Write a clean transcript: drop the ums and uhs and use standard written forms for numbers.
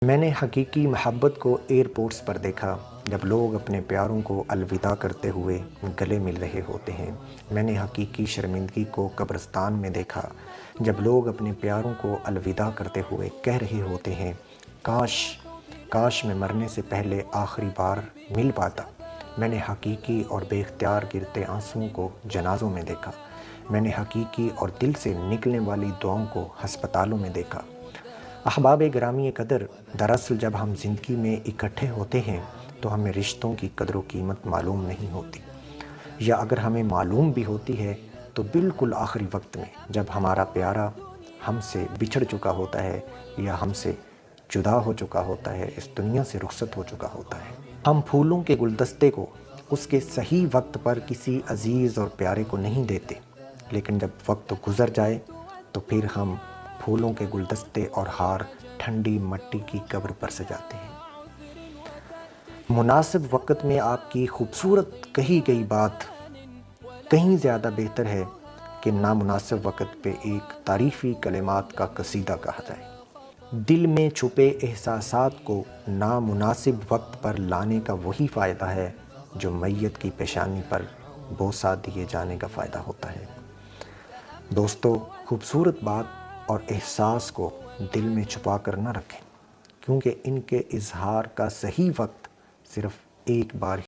میں نے حقیقی محبت کو ایئرپورٹس پر دیکھا جب لوگ اپنے پیاروں کو الوداع کرتے ہوئے گلے مل رہے ہوتے ہیں۔ میں نے حقیقی شرمندگی کو قبرستان میں دیکھا جب لوگ اپنے پیاروں کو الوداع کرتے ہوئے کہہ رہے ہوتے ہیں، کاش میں مرنے سے پہلے آخری بار مل پاتا۔ میں نے حقیقی اور بے اختیار گرتے آنسوؤں کو جنازوں میں دیکھا۔ میں نے حقیقی اور دل سے نکلنے والی دعاؤں کو ہسپتالوں میں دیکھا۔ احباب گرامی قدر، دراصل جب ہم زندگی میں اکٹھے ہوتے ہیں تو ہمیں رشتوں کی قدر و قیمت معلوم نہیں ہوتی، یا اگر ہمیں معلوم بھی ہوتی ہے تو بالکل آخری وقت میں، جب ہمارا پیارا ہم سے بچھڑ چکا ہوتا ہے یا ہم سے جدا ہو چکا ہوتا ہے، اس دنیا سے رخصت ہو چکا ہوتا ہے۔ ہم پھولوں کے گلدستے کو اس کے صحیح وقت پر کسی عزیز اور پیارے کو نہیں دیتے، لیکن جب وقت گزر جائے تو پھر ہم پھولوں کے گلدستے اور ہار ٹھنڈی مٹی کی قبر پر سجاتے ہیں۔ مناسب وقت میں آپ کی خوبصورت کہی گئی بات کہیں زیادہ بہتر ہے کہ نامناسب وقت پہ ایک تعریفی کلمات کا قصیدہ کہا جائے۔ دل میں چھپے احساسات کو نامناسب وقت پر لانے کا وہی فائدہ ہے جو میت کی پیشانی پر بوسہ دیے جانے کا فائدہ ہوتا ہے۔ دوستو، خوبصورت بات اور احساس کو دل میں چھپا کر نہ رکھیں، کیونکہ ان کے اظہار کا صحیح وقت صرف ایک بار